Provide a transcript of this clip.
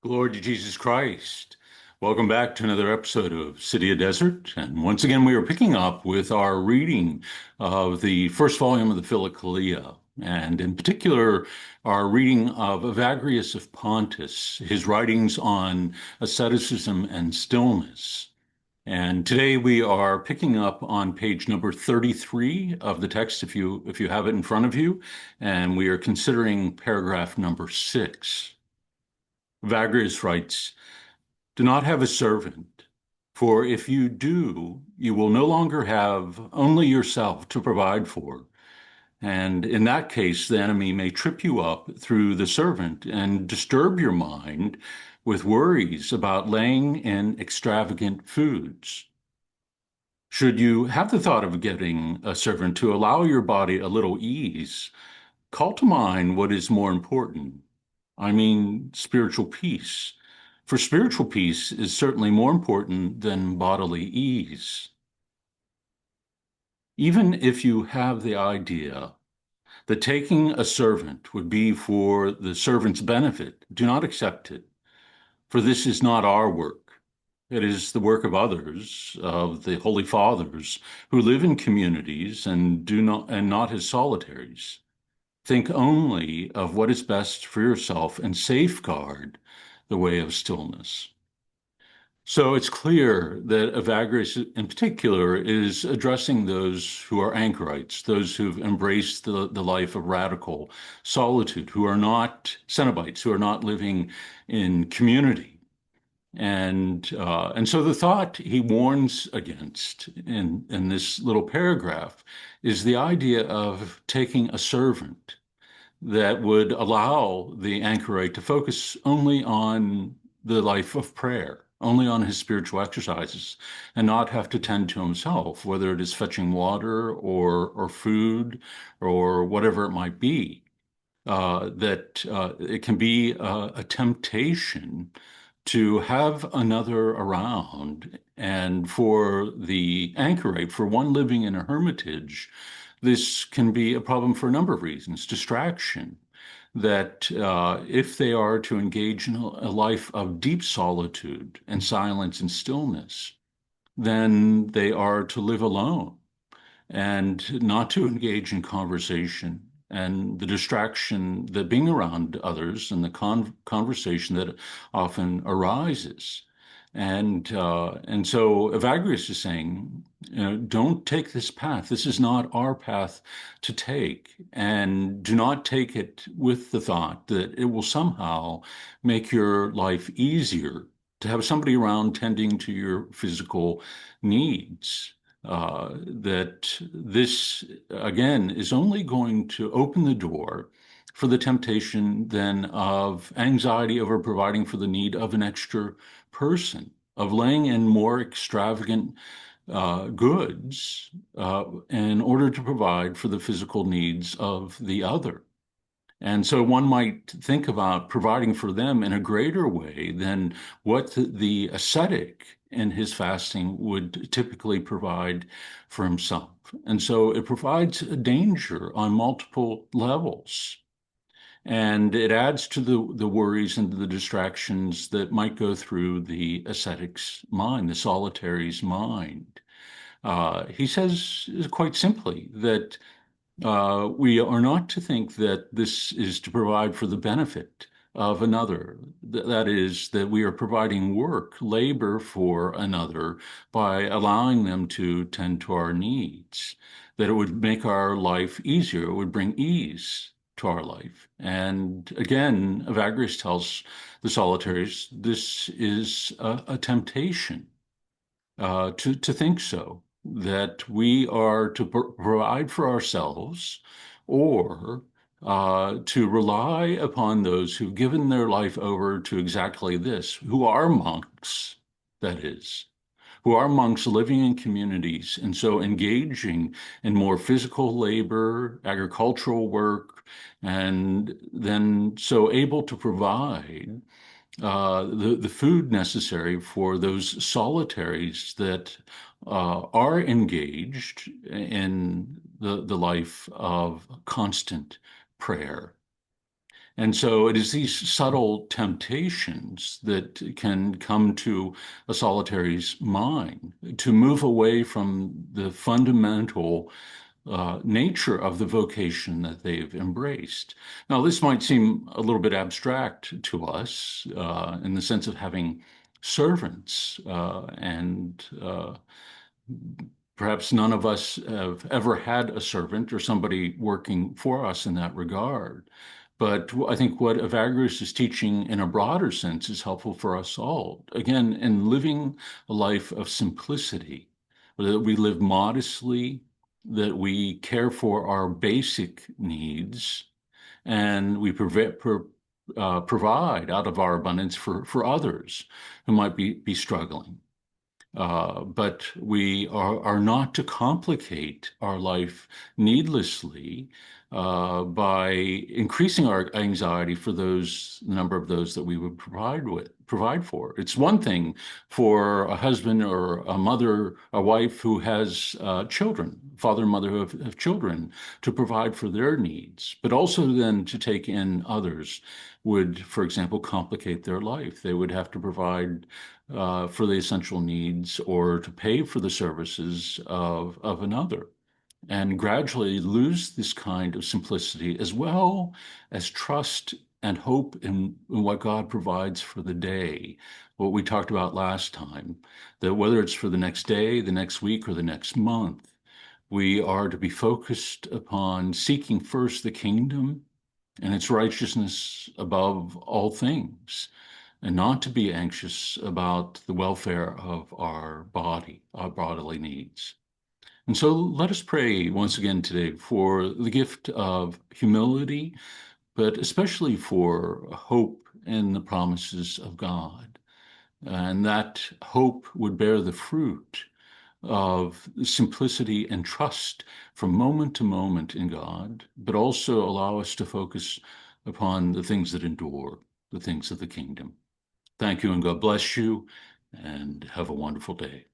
Glory to Jesus Christ. Welcome back to another episode of City of Desert. And once again, we are picking up with our reading of the first volume of the Philokalia, and in particular, our reading of Evagrius of Pontus, his writings on asceticism and stillness. And today we are picking up on page number 33 of the text, if you have it in front of you, and we are considering paragraph number 6. Evagrius writes, "Do not have a servant, for if you do, you will no longer have only yourself to provide for. And in that case, the enemy may trip you up through the servant and disturb your mind with worries about laying in extravagant foods. Should you have the thought of getting a servant to allow your body a little ease, call to mind what is more important. I mean, spiritual peace. For spiritual peace is certainly more important than bodily ease. Even if you have the idea that taking a servant would be for the servant's benefit, do not accept it, for this is not our work. It is the work of others, of the Holy Fathers, who live in communities and not as solitaries. Think only of what is best for yourself and safeguard the way of stillness." So it's clear that Evagrius in particular is addressing those who are anchorites, those who've embraced the life of radical solitude, who are not Cenobites, who are not living in community. And so the thought he warns against in this little paragraph is the idea of taking a servant that would allow the anchorite to focus only on the life of prayer, only on his spiritual exercises, and not have to tend to himself, whether it is fetching water or food or whatever it might be. That it can be a temptation to have another around. And for the anchorite, for one living in a hermitage, this can be a problem for a number of reasons. Distraction, that if they are to engage in a life of deep solitude and silence and stillness, then they are to live alone and not to engage in conversation, and the distraction that being around others and the conversation that often arises. And so Evagrius is saying, don't take this path. This is not our path to take, and do not take it with the thought that it will somehow make your life easier to have somebody around tending to your physical needs. That this, again, is only going to open the door for the temptation then of anxiety over providing for the need of an extra person, of laying in more extravagant goods in order to provide for the physical needs of the other. And so one might think about providing for them in a greater way than what the ascetic in his fasting would typically provide for himself. And so it provides a danger on multiple levels. And it adds to the worries and the distractions that might go through the ascetic's mind, the solitary's mind. He says quite simply that we are not to think that this is to provide for the benefit of another. That is, that we are providing work, labor for another by allowing them to tend to our needs, that it would make our life easier, it would bring ease to our life. And again, Evagrius tells the solitaries this is a temptation to think so, that we are to provide for ourselves or to rely upon those who've given their life over to exactly this, who are monks, that is, who are monks living in communities, and so engaging in more physical labor, agricultural work, and then so able to provide the food necessary for those solitaries that are engaged in the life of constant prayer. And so it is these subtle temptations that can come to a solitary's mind to move away from the fundamental nature of the vocation that they've embraced. Now, this might seem a little bit abstract to us in the sense of having servants, and perhaps none of us have ever had a servant or somebody working for us in that regard. But I think what Evagrius is teaching in a broader sense is helpful for us all. Again, in living a life of simplicity, that we live modestly, that we care for our basic needs, and we provide out of our abundance for others who might be struggling. But we are not to complicate our life needlessly by increasing our anxiety for the number of those that we would provide for. It's one thing for a husband or a mother, a wife who has children, father and mother who have children, to provide for their needs, but also then to take in others would, for example, complicate their life. They would have to provide for the essential needs or to pay for the services of another, and gradually lose this kind of simplicity as well as trust and hope in what God provides for the day. What we talked about last time, that whether it's for the next day, the next week, or the next month, we are to be focused upon seeking first the kingdom and its righteousness above all things, and not to be anxious about the welfare of our body, our bodily needs. And so let us pray once again today for the gift of humility, but especially for hope in the promises of God. And that hope would bear the fruit of simplicity and trust from moment to moment in God, but also allow us to focus upon the things that endure, the things of the kingdom. Thank you, and God bless you, and have a wonderful day.